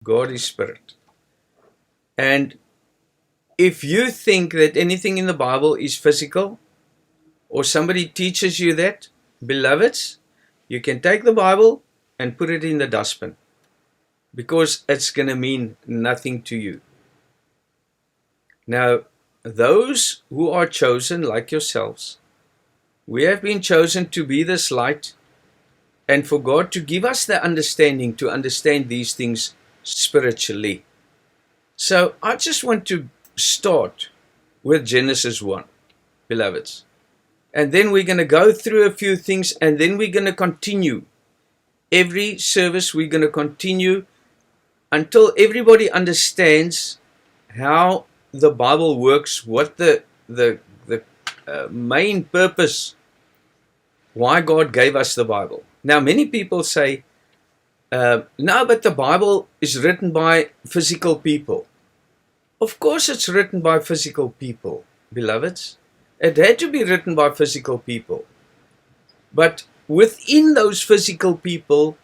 God is spirit. And if you think that anything in the Bible is physical, or somebody teaches you that, beloveds, you can take the Bible and put it in the dustbin, because it's going to mean nothing to you. Now, those who are chosen, like yourselves, we have been chosen to be this light, and for God to give us the understanding to understand these things spiritually. So I just want to start with Genesis 1, beloveds. And then we're going to go through a few things, and then we're going to continue. Every service we're going to continue until everybody understands how the Bible works, what the main purpose, why God gave us the Bible. Now, many people say, no, but the Bible is written by physical people. Of course it's written by physical people, beloveds. It had to be written by physical people. But within those physical people,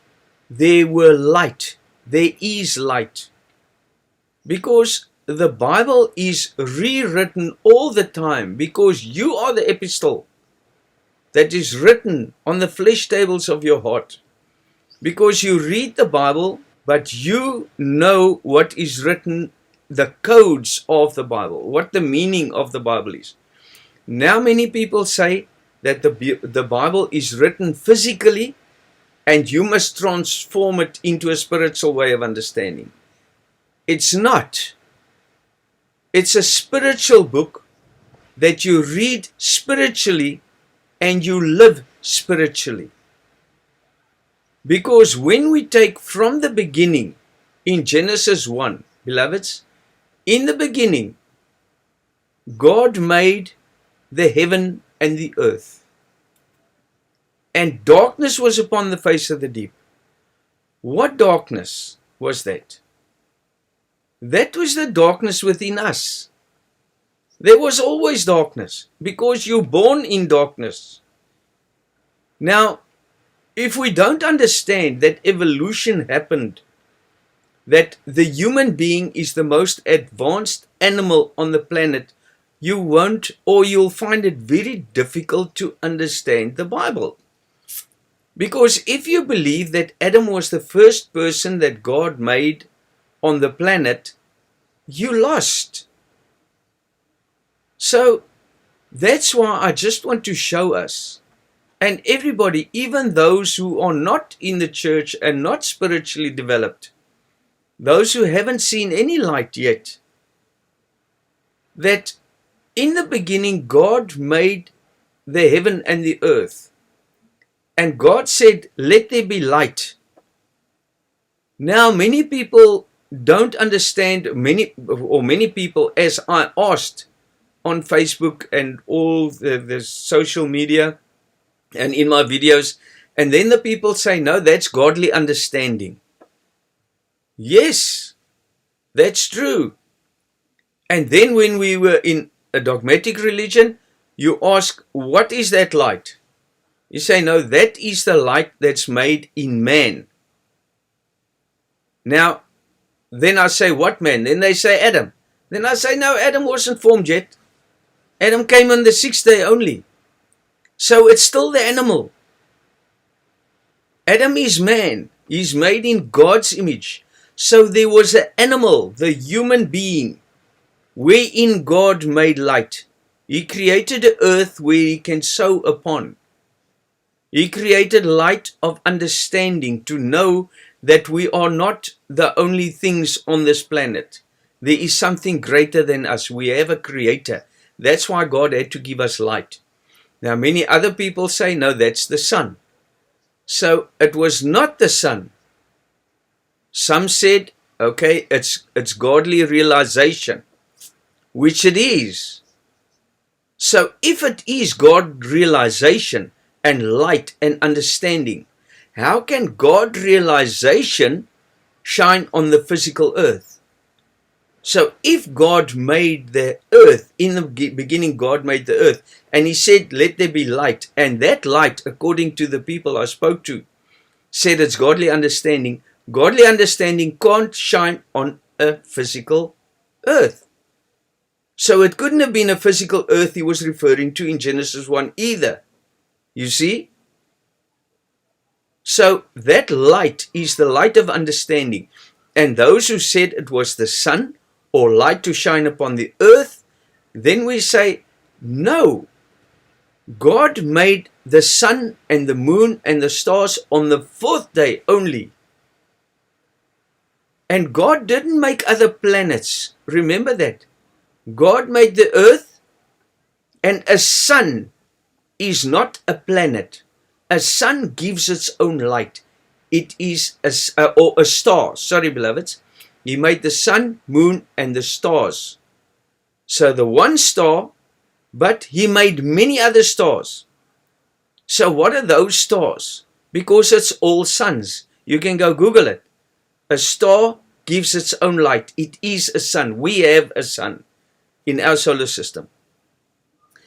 there were light. There is light. Because the Bible is rewritten all the time, because you are the epistle that is written on the flesh tables of your heart. Because you read the Bible, but you know what is written, the codes of the Bible, what the meaning of the Bible is. Now many people say that the Bible is written physically, and you must transform it into a spiritual way of understanding. It's not. It's a spiritual book that you read spiritually and you live spiritually. Because when we take from the beginning in Genesis 1, beloveds, in the beginning, God made the heaven and the earth. And darkness was upon the face of the deep. What darkness was that? That was the darkness within us. There was always darkness, because you're born in darkness. Now, if we don't understand that evolution happened, that the human being is the most advanced animal on the planet, you won't, or you'll find it very difficult to understand the Bible. Because if you believe that Adam was the first person that God made on the planet, you lost. So that's why I just want to show us, and everybody, even those who are not in the church and not spiritually developed, those who haven't seen any light yet, that in the beginning God made the heaven and the earth. And God said, let there be light. Now many people don't understand, many people, as I asked on Facebook and all the social media and in my videos, and then the people say, no, that's godly understanding. Yes, that's true. And then when we were in a dogmatic religion, you ask, what is that light? You say, no, that is the light that's made in man. Now, then I say, what man? Then they say, Adam. Then I say, no, Adam wasn't formed yet. Adam came on the 6th day only. So it's still the animal. Adam is man. He's made in God's image. So there was an animal, the human being, wherein God made light. He created an earth where he can sow upon. He created light of understanding to know that we are not the only things on this planet. There is something greater than us. We have a creator. That's why God had to give us light. Now many other people say, no, that's the sun. So it was not the sun. Some said, okay, it's godly realization, which it is. So if it is God realization and light and understanding, how can God realization shine on the physical earth? So if God made the earth, in the beginning God made the earth, and he said, let there be light, and that light, according to the people I spoke to, said it's godly understanding, Godly understanding can't shine on a physical earth. So it couldn't have been a physical earth he was referring to in Genesis 1 either. You see? So that light is the light of understanding. And those who said it was the sun or light to shine upon the earth, then we say, no. God made the sun and the moon and the stars on the fourth day only. And God didn't make other planets. Remember that. God made the earth, and a sun is not a planet. A sun gives its own light. It is a star. Sorry, beloveds. He made the sun, moon, and the stars. So the one star, but he made many other stars. So what are those stars? Because it's all suns. You can go Google it. A star gives its own light. It is a sun. We have a sun in our solar system.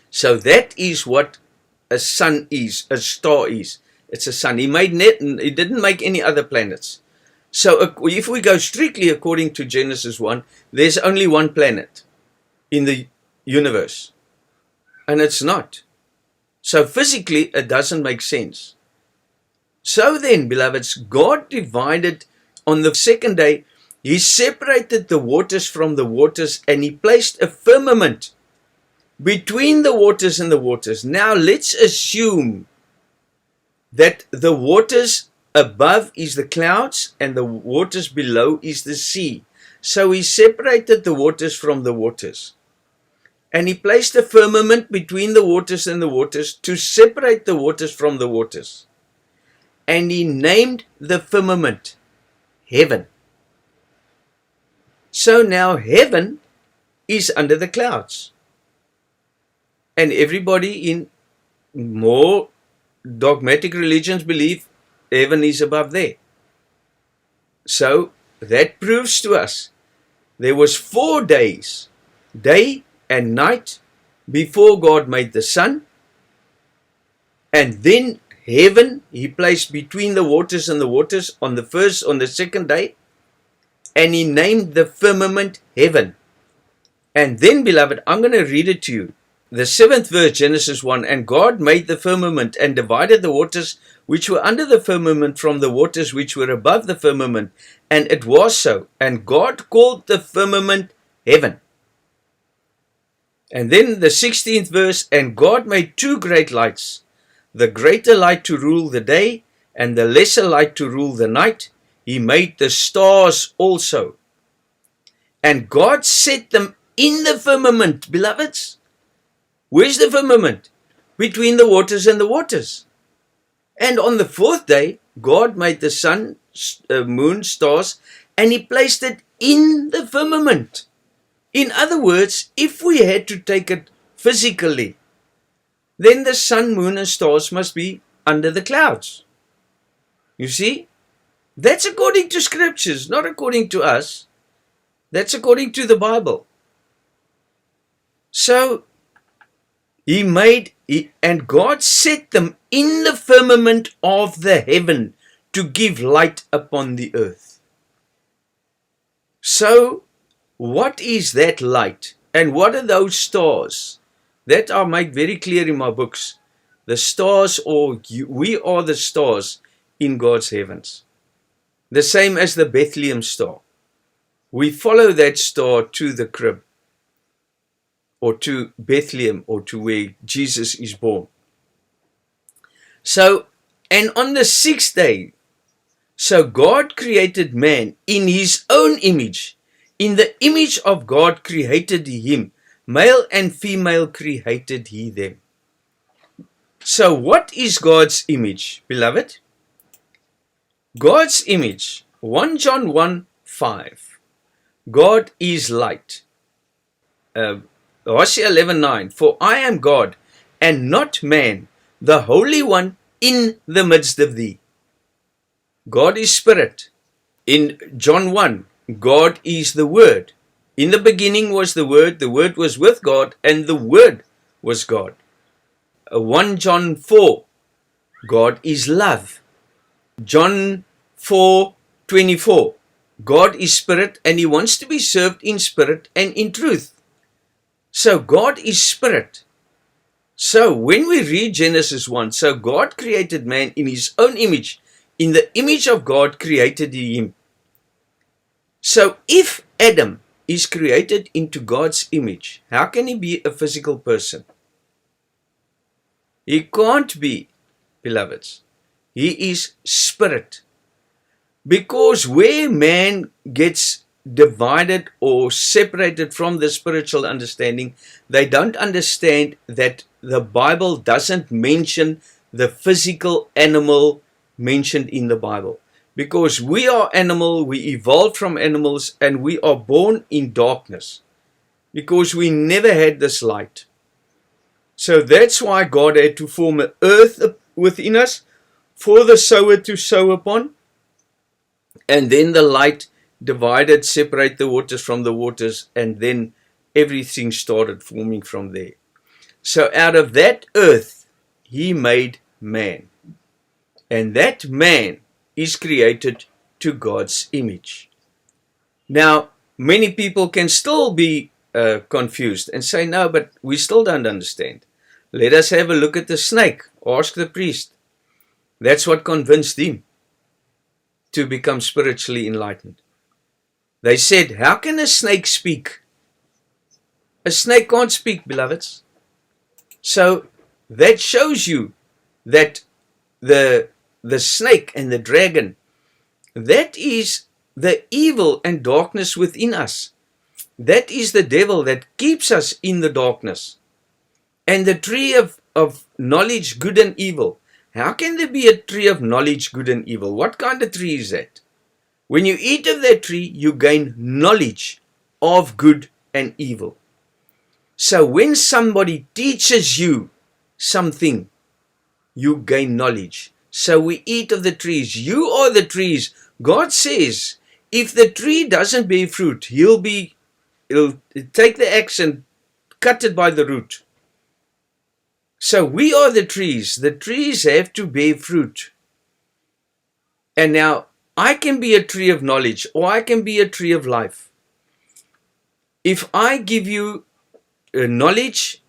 So that is what a sun is, a star is. It's a sun. He didn't make any other planets. So if we go strictly according to Genesis 1, there's only one planet in the universe. And it's not. So physically, it doesn't make sense. So then, beloveds, God divided on the second day. He separated the waters from the waters, and he placed a firmament between the waters and the waters. Now let's assume that the waters above is the clouds and the waters below is the sea. So he separated the waters from the waters. And he placed a firmament between the waters and the waters to separate the waters from the waters. And he named the firmament heaven. So now heaven is under the clouds. And everybody in more dogmatic religions believe heaven is above there. So that proves to us there was 4 days, day and night, before God made the sun. And then heaven he placed between the waters and the waters on the second day. And he named the firmament heaven. And then, beloved, I'm going to read it to you. The 7th verse, Genesis 1, and God made the firmament and divided the waters which were under the firmament from the waters which were above the firmament. And it was so. And God called the firmament heaven. And then the 16th verse, and God made 2 great lights, the greater light to rule the day, and the lesser light to rule the night. He made the stars also. And God set them in the firmament, beloveds. Where's the firmament? Between the waters and the waters. And on the 4th day, God made the sun, moon, stars, and he placed it in the firmament. In other words, if we had to take it physically, then the sun, moon, and stars must be under the clouds. You see? That's according to scriptures, not according to us. That's according to the Bible. So, and God set them in the firmament of the heaven to give light upon the earth. So, what is that light? And what are those stars? That I make very clear in my books. The stars, we are the stars in God's heavens. The same as the Bethlehem star. We follow that star to the crib, or to Bethlehem, or to where Jesus is born. So, and on the 6th day, so God created man in his own image. In the image of God created he him. Male and female created he them. So what is God's image, beloved? God's image, 1 John 1:5. God is light. Hosea 11:9. For I am God, and not man, the Holy One in the midst of thee. God is spirit. In John 1, God is the Word. In the beginning was the Word was with God, and the Word was God. 1 John 4, God is love. John 4, 24. God is spirit and he wants to be served in spirit and in truth. So God is spirit. So when we read Genesis 1, so God created man in his own image. In the image of God created he him. So if Adam is created into God's image, how can he be a physical person? He can't be, beloveds. He is spirit. Because where man gets divided or separated from the spiritual understanding, they don't understand that the Bible doesn't mention the physical animal mentioned in the Bible. Because we are animal, we evolved from animals, and we are born in darkness. Because we never had this light. So that's why God had to form an earth within us for the sower to sow upon. And then the light divided, separate the waters from the waters, and then everything started forming from there. So out of that earth, he made man. And that man is created to God's image. Now, many people can still be confused and say, no, but we still don't understand. Let us have a look at the snake. Ask the priest. That's what convinced him to become spiritually enlightened. They said, how can a snake speak? A snake can't speak, beloveds. So that shows you that the snake and the dragon, that is the evil and darkness within us. That is the devil that keeps us in the darkness. And the tree of knowledge, good and evil. How can there be a tree of knowledge, good and evil? What kind of tree is that? When you eat of that tree, you gain knowledge of good and evil. So when somebody teaches you something, you gain knowledge. So we eat of the trees. You are the trees. God says, if the tree doesn't bear fruit, he'll take the axe and cut it by the root. So we are the trees. The trees have to bear fruit. And now, I can be a tree of knowledge, or I can be a tree of life. If I give you knowledge,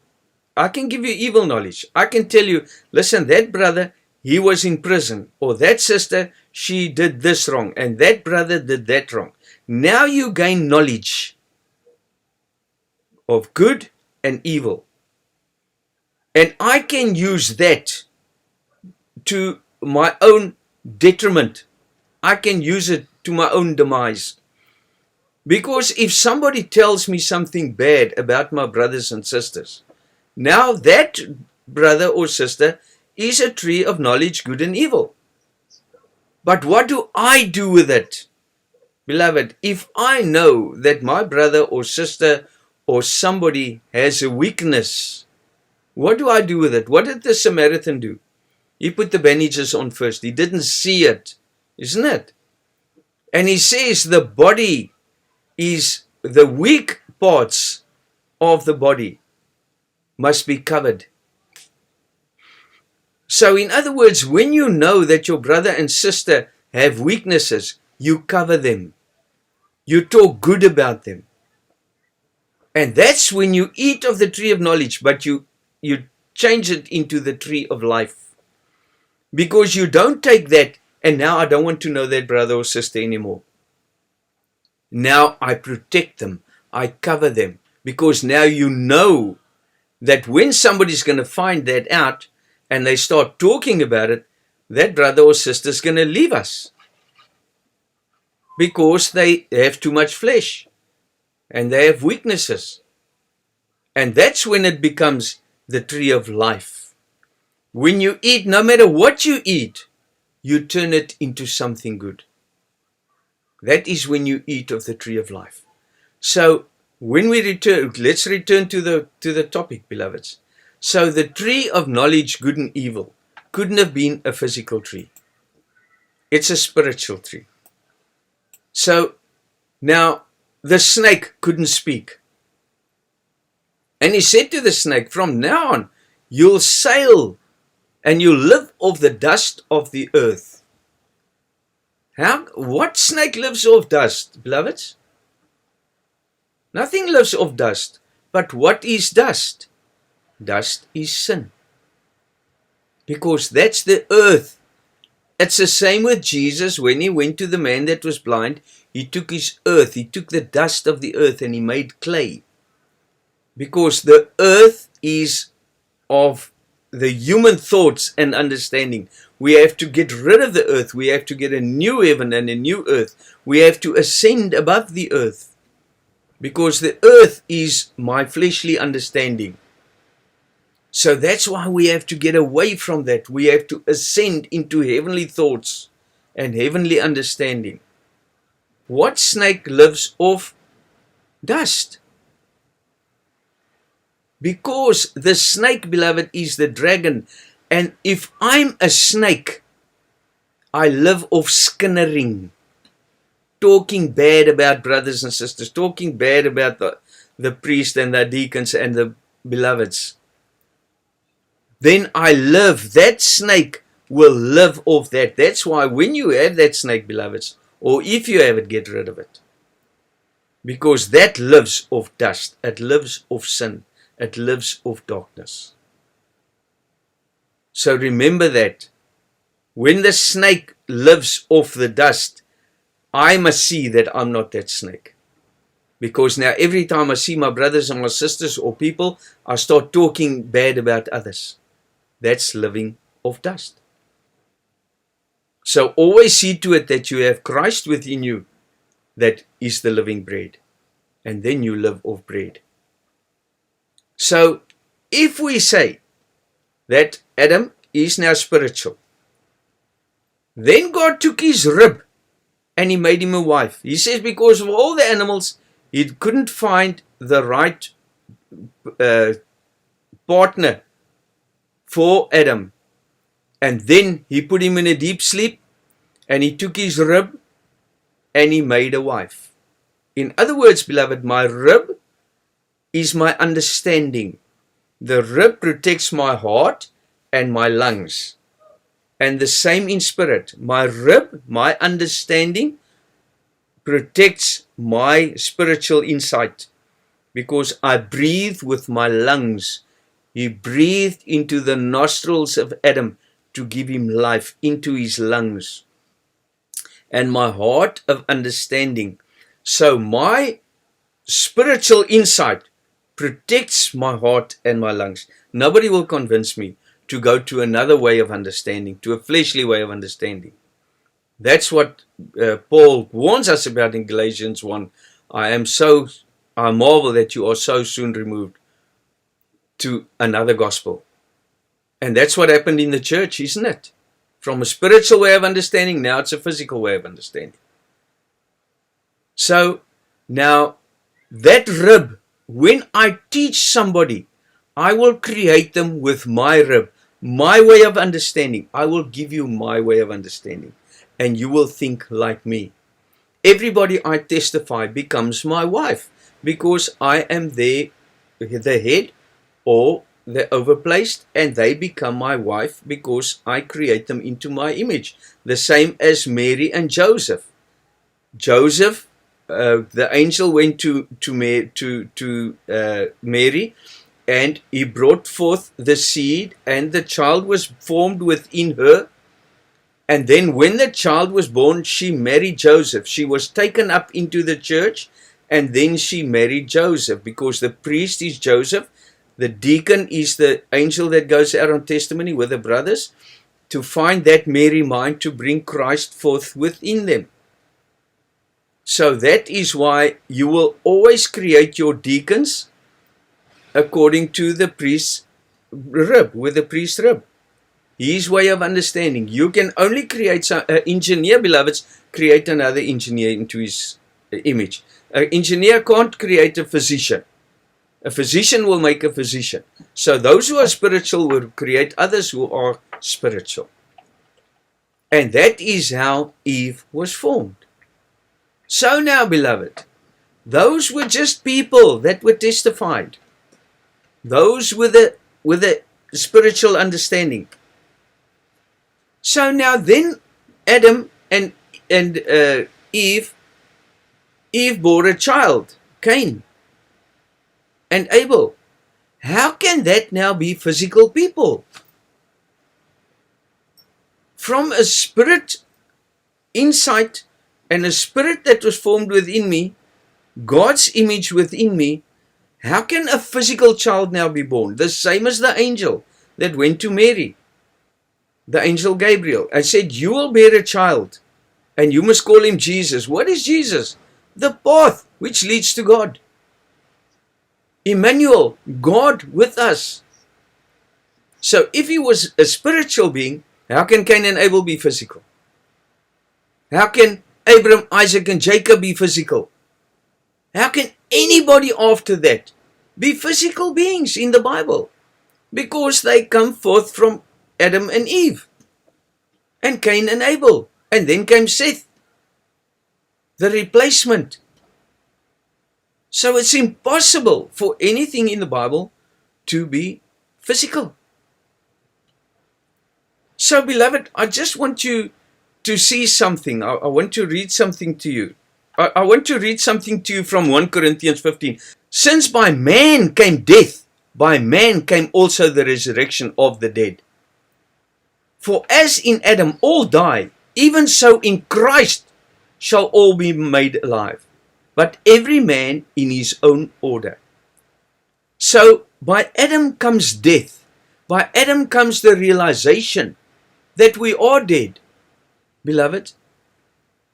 I can give you evil knowledge. I can tell you, listen, that brother, he was in prison. Or that sister, she did this wrong. And that brother did that wrong. Now you gain knowledge of good and evil. And I can use that to my own detriment. I can use it to my own demise. Because if somebody tells me something bad about my brothers and sisters, now that brother or sister is a tree of knowledge, good and evil. But what do I do with it? Beloved, if I know that my brother or sister or somebody has a weakness, what do I do with it? What did the Samaritan do? He put the bandages on first. He didn't see it, isn't it? And he says the body is the weak parts of the body must be covered. So in other words, when you know that your brother and sister have weaknesses, you cover them. You talk good about them. And that's when you eat of the tree of knowledge, but you change it into the tree of life. Because you don't take that, and now I don't want to know that brother or sister anymore. Now I protect them. I cover them. Because now you know that when somebody's going to find that out and they start talking about it, that brother or sister is going to leave us. Because they have too much flesh. And they have weaknesses. And that's when it becomes the tree of life. When you eat, no matter what you eat, you turn it into something good. That is when you eat of the tree of life. So when we return, let's return to the topic, beloveds. So the tree of knowledge, good and evil, couldn't have been a physical tree. It's a spiritual tree. So now the snake couldn't speak. And he said to the snake, from now on, you'll sail and you'll live off the dust of the earth. What snake lives off dust, beloveds? Nothing lives off dust. But what is dust? Dust is sin. Because that's the earth. It's the same with Jesus when he went to the man that was blind. He took his earth, he took the dust of the earth and he made clay. Because the earth is of the human thoughts and understanding. We have to get rid of the earth. We have to get a new heaven and a new earth. We have to ascend above the earth. Because the earth is my fleshly understanding. So that's why we have to get away from that. We have to ascend into heavenly thoughts and heavenly understanding. What snake lives off dust? Because the snake, beloved, is the dragon. And if I'm a snake, I live off skinnering. Talking bad about brothers and sisters. Talking bad about the priest and the deacons and the beloveds. Then I live. That snake will live off that. That's why when you have that snake, beloveds, or if you have it, get rid of it. Because that lives off dust. It lives off sin. It lives off darkness. So remember that. When the snake lives off the dust, I must see that I'm not that snake. Because now every time I see my brothers and my sisters or people, I start talking bad about others. That's living off dust. So always see to it that you have Christ within you. That is the living bread. And then you live off bread. So if we say that Adam is now spiritual, then God took his rib and he made him a wife. He says because of all the animals, he couldn't find the right partner for Adam. And then he put him in a deep sleep and he took his rib and he made a wife. In other words, beloved, my rib is my understanding. The rib protects my heart and my lungs. And the same in spirit. My rib, my understanding, protects my spiritual insight. Because I breathe with my lungs. He breathed into the nostrils of Adam to give him life into his lungs. And my heart of understanding. So my spiritual insight protects my heart and my lungs. Nobody will convince me to go to another way of understanding, to a fleshly way of understanding. That's what Paul warns us about in Galatians 1. I marvel that you are so soon removed to another gospel. And that's what happened in the church, isn't it? From a spiritual way of understanding, now it's a physical way of understanding. So, now, that rib, when I teach somebody, I will create them with my rib, my way of understanding. I will give you my way of understanding, and you will think like me. Everybody I testify becomes my wife, because I am the head or the overplaced, and they become my wife because I create them into my image. The same as Mary and Joseph. Joseph, the angel went to Mary, and he brought forth the seed, and the child was formed within her. And then when the child was born, she married Joseph. She was taken up into the church, and then she married Joseph, because the priest is Joseph. The deacon is the angel that goes out on testimony with the brothers to find that Mary mind to bring Christ forth within them. So that is why you will always create your deacons according to the priest's rib, with the priest's rib. His way of understanding. You can only create an engineer, beloveds, create another engineer into his image. An engineer can't create a physician. A physician will make a physician. So those who are spiritual will create others who are spiritual. And that is how Eve was formed. So now, beloved, those were just people that were testified. Those with a spiritual understanding. So now then Adam and Eve bore a child, Cain and Abel. How can that now be physical people? From a spirit insight and a spirit that was formed within me, God's image within me, how can a physical child now be born? The same as the angel that went to Mary, the angel Gabriel, and said, you will bear a child and you must call him Jesus. What is Jesus? The path which leads to God. Emmanuel, God with us. So if he was a spiritual being, how can Cain and Abel be physical? How can Abraham, Isaac and Jacob be physical? How can anybody after that be physical beings in the Bible? Because they come forth from Adam and Eve and Cain and Abel. And then came Seth, the replacement. So it's impossible for anything in the Bible to be physical. So beloved, I just want you to see something. I want to read something to you. I want to read something to you from 1 Corinthians 15. Since by man came death, by man came also the resurrection of the dead. For as in Adam all die, even so in Christ shall all be made alive. But every man in his own order. So by Adam comes death. By Adam comes the realization that we are dead, beloved.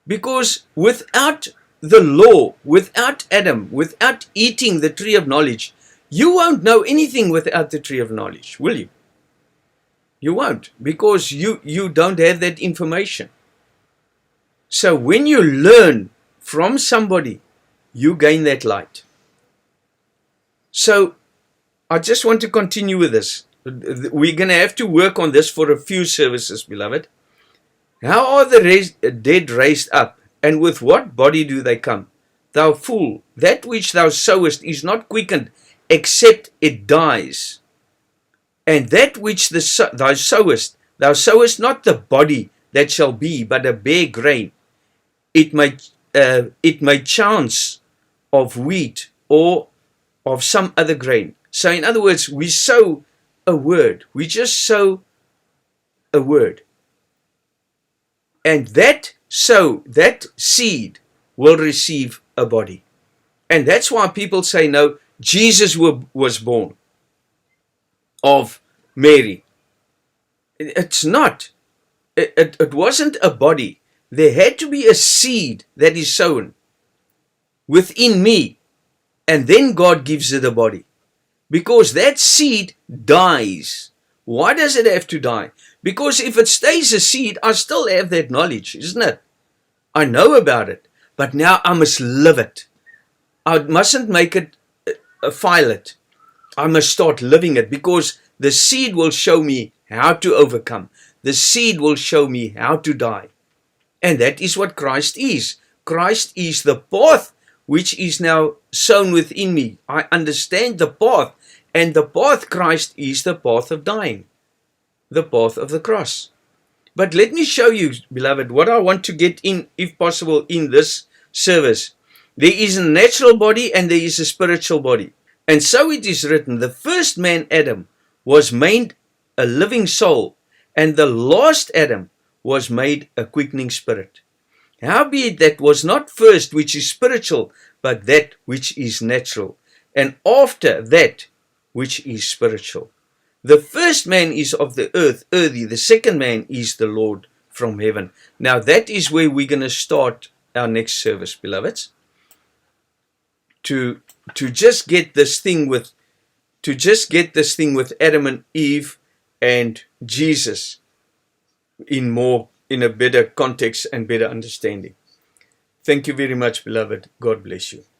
Because without the law, without Adam, without eating the tree of knowledge, you won't know anything without the tree of knowledge, will you? You won't, because you don't have that information. So when you learn from somebody, you gain that light. So I just want to continue with this. We're going to have to work on this for a few services, beloved. How are the dead raised up? And with what body do they come? Thou fool, that which thou sowest is not quickened, except it dies. And that which thou sowest not the body that shall be, but a bare grain. It may chance of wheat or of some other grain. So in other words, we sow a word. We just sow a word. And that seed will receive a body. And that's why people say, no, Jesus was born of Mary. It's not. It wasn't a body. There had to be a seed that is sown within me. And then God gives it a body. Because that seed dies. Why does it have to die? Because if it stays a seed, I still have that knowledge, isn't it? I know about it. But now I must live it. I mustn't make it file it. I must start living it, because the seed will show me how to overcome. The seed will show me how to die. And that is what Christ is. Christ is the path which is now sown within me. I understand the path. And the path, Christ, is the path of dying. The path of the cross. But let me show you, beloved, what I want to get in, if possible, in this service. There is a natural body and there is a spiritual body. And so it is written, the first man, Adam, was made a living soul, and the last Adam was made a quickening spirit. Howbeit that was not first which is spiritual, but that which is natural, and after that which is spiritual. The first man is of the earth, earthy. The second man is the Lord from heaven. Now that is where we're going to start our next service, beloveds. To just get this thing with Adam and Eve and Jesus in a better context and better understanding. Thank you very much, beloved. God bless you.